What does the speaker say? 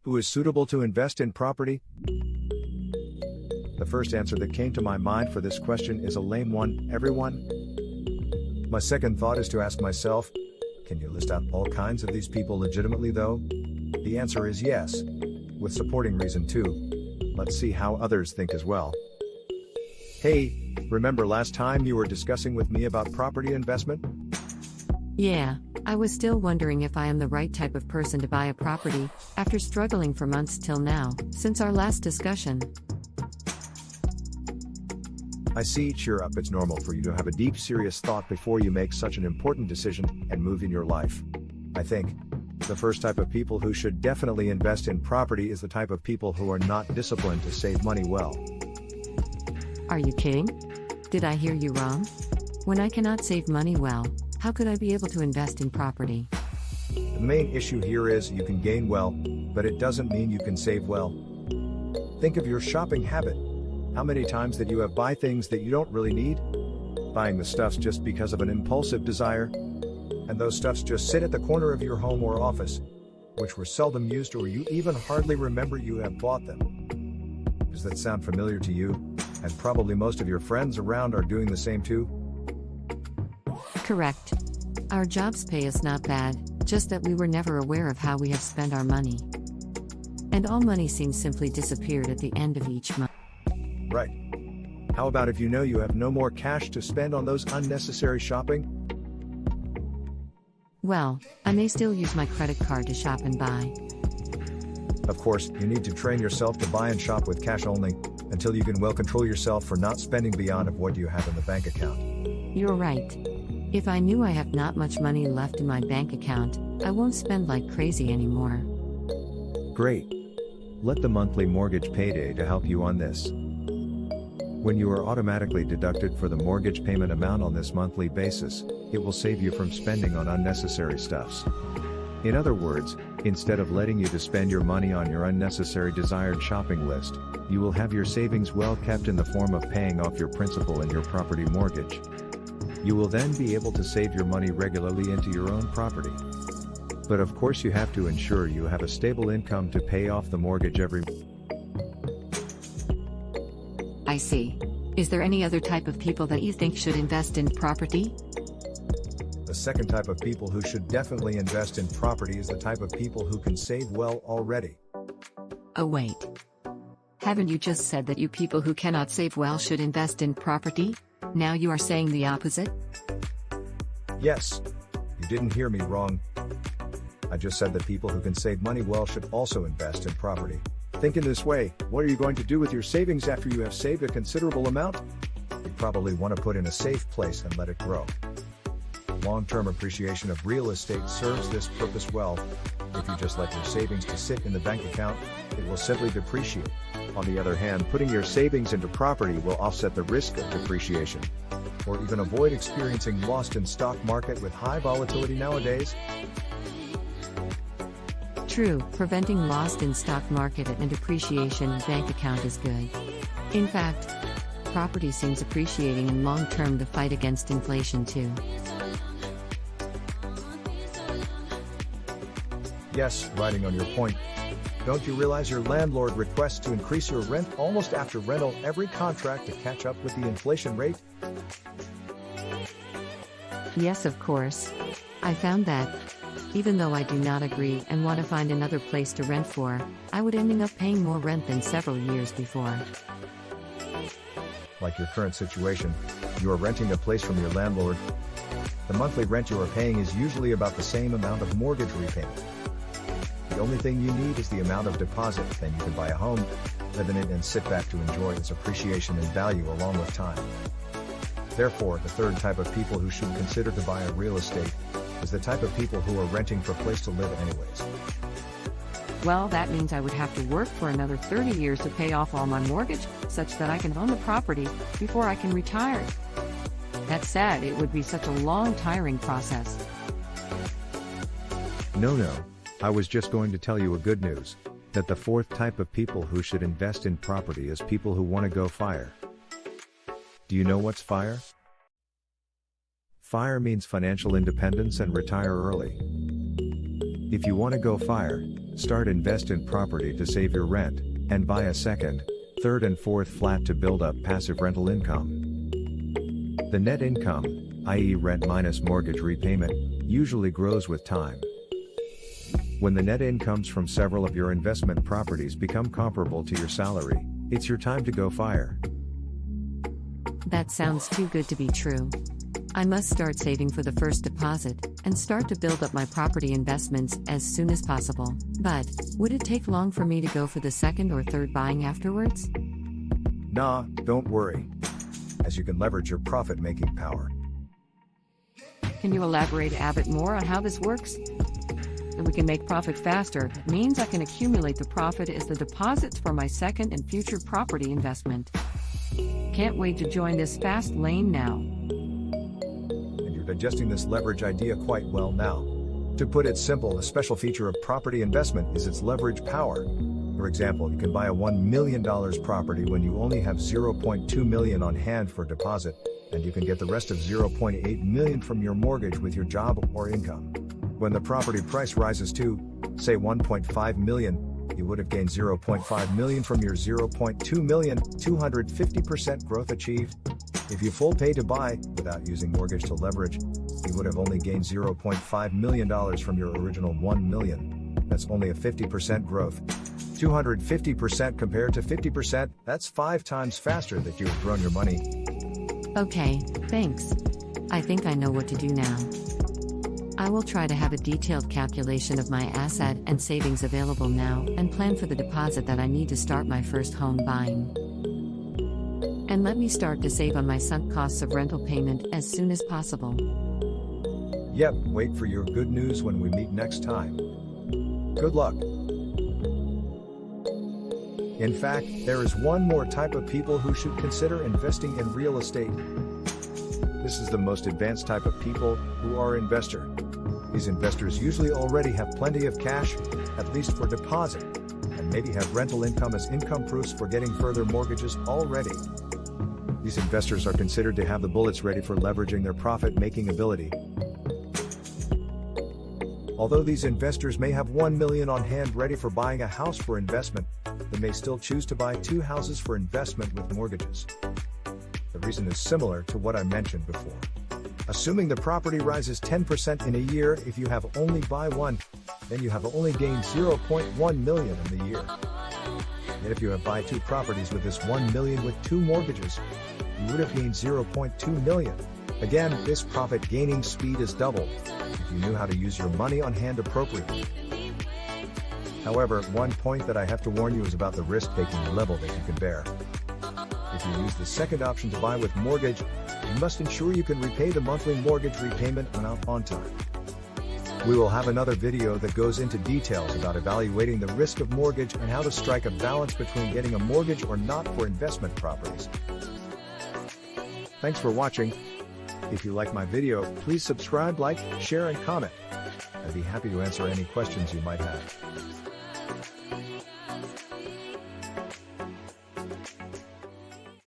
Who is suitable to invest in property? The first answer that came to my mind for this question is a lame one: everyone. My second thought is to ask myself, can you list out all kinds of these people legitimately though? The answer is yes, with supporting reason too. Let's see how others think as well. Hey, remember last time you were discussing with me about property investment? Yeah, I was still wondering if I am the right type of person to buy a property, after struggling for months till now, since our last discussion. I see, cheer up, it's normal for you to have a deep, serious thought before you make such an important decision and move in your life. I think the first type of people who should definitely invest in property is the type of people who are not disciplined to save money well. Are you kidding? Did I hear you wrong? When I cannot save money well, how could I be able to invest in property? The main issue here is you can gain well, but it doesn't mean you can save well. Think of your shopping habit. How many times that you have buy things that you don't really need? Buying the stuffs just because of an impulsive desire? And those stuffs just sit at the corner of your home or office, which were seldom used or you even hardly remember you have bought them. Does that sound familiar to you? And probably most of your friends around are doing the same too? Correct. Our jobs pay us not bad, just that we were never aware of how we have spent our money. And all money seems simply disappeared at the end of each month. Right. How about if you know you have no more cash to spend on those unnecessary shopping? Well, I may still use my credit card to shop and buy. Of course, you need to train yourself to buy and shop with cash only, until you can well control yourself for not spending beyond of what you have in the bank account. You're right. If I knew I have not much money left in my bank account, I won't spend like crazy anymore. Great. Let the monthly mortgage payday to help you on this. When you are automatically deducted for the mortgage payment amount on this monthly basis, it will save you from spending on unnecessary stuffs. In other words, instead of letting you to spend your money on your unnecessary desired shopping list, you will have your savings well kept in the form of paying off your principal in your property mortgage. You will then be able to save your money regularly into your own property. But of course you have to ensure you have a stable income to pay off the mortgage every month. I see. Is there any other type of people that you think should invest in property? The second type of people who should definitely invest in property is the type of people who can save well already. Oh wait. Haven't you just said that you people who cannot save well should invest in property? Now you are saying the opposite? Yes. You didn't hear me wrong. I just said that people who can save money well should also invest in property. Think in this way: what are you going to do with your savings after you have saved a considerable amount? You probably want to put in a safe place and let it grow. Long-term appreciation of real estate serves this purpose well. If you just let your savings to sit in the bank account, it will simply depreciate. On the other hand, putting your savings into property will offset the risk of depreciation, or even avoid experiencing loss in stock market with high volatility nowadays. True, preventing loss in stock market and depreciation in bank account is good. In fact, property seems appreciating in long term to fight against inflation too. Yes, riding on your point. Don't you realize your landlord requests to increase your rent almost after rental every contract to catch up with the inflation rate? Yes, of course. I found that. Even though I do not agree and want to find another place to rent for, I would ending up paying more rent than several years before. Like your current situation, you are renting a place from your landlord. The monthly rent you are paying is usually about the same amount of mortgage repayment. The only thing you need is the amount of deposit, then you can buy a home, live in it and sit back to enjoy its appreciation and value along with time. Therefore, the third type of people who should consider to buy a real estate is the type of people who are renting for a place to live anyways. Well, that means I would have to work for another 30 years to pay off all my mortgage, such that I can own the property before I can retire. That's sad, it would be such a long, tiring process. No, I was just going to tell you a good news, that the fourth type of people who should invest in property is people who want to go FIRE. Do you know what's FIRE? FIRE means financial independence and retire early. If you want to go FIRE, Start invest in property to save your rent, and buy a second, third and fourth flat to build up passive rental income. The net income, i.e. rent minus mortgage repayment, usually grows with time. When the net incomes from several of your investment properties become comparable to your salary, it's your time to go fire. That sounds too good to be true. I must start saving for the first deposit, and start to build up my property investments as soon as possible. But, would it take long for me to go for the second or third buying afterwards? Nah, don't worry, as you can leverage your profit-making power. Can you elaborate a bit more on how this works? If we can make profit faster, it means I can accumulate the profit as the deposits for my second and future property investment. Can't wait to join this fast lane now. And you're digesting this leverage idea quite well now. To put it simple, a special feature of property investment is its leverage power. For example, you can buy a $1 million property when you only have $0.2 million on hand for deposit, and you can get the rest of $0.8 million from your mortgage with your job or income. When the property price rises to, say, $1.5 million, you would have gained $0.5 million from your $0.2 million, 250% growth achieved. If you full pay to buy, without using mortgage to leverage, you would have only gained $0.5 million from your original $1 million. That's only a 50% growth. 250% compared to 50%, that's 5 times faster that you have grown your money. Okay, thanks. I think I know what to do now. I will try to have a detailed calculation of my asset and savings available now, and plan for the deposit that I need to start my first home buying. And let me start to save on my sunk costs of rental payment as soon as possible. Yep, wait for your good news when we meet next time. Good luck. In fact, there is one more type of people who should consider investing in real estate. This is the most advanced type of people, who are investors. These investors usually already have plenty of cash, at least for deposit, and maybe have rental income as income proofs for getting further mortgages already. These investors are considered to have the bullets ready for leveraging their profit-making ability. Although these investors may have $1 million on hand ready for buying a house for investment, they may still choose to buy 2 houses for investment with mortgages. The reason is similar to what I mentioned before. Assuming the property rises 10% in a year, if you have only buy one, then you have only gained $0.1 million in the year. Yet if you have buy 2 properties with this $1 million with 2 mortgages, you would have gained $0.2 million. Again, this profit gaining speed is double, if you knew how to use your money on hand appropriately. However, one point that I have to warn you is about the risk-taking level that you can bear. If you use the second option to buy with mortgage, you must ensure you can repay the monthly mortgage repayment amount on time. We will have another video that goes into details about evaluating the risk of mortgage and how to strike a balance between getting a mortgage or not for investment properties. Thanks for watching. If you like my video, please subscribe, like, share and comment. I'd be happy to answer any questions you might have.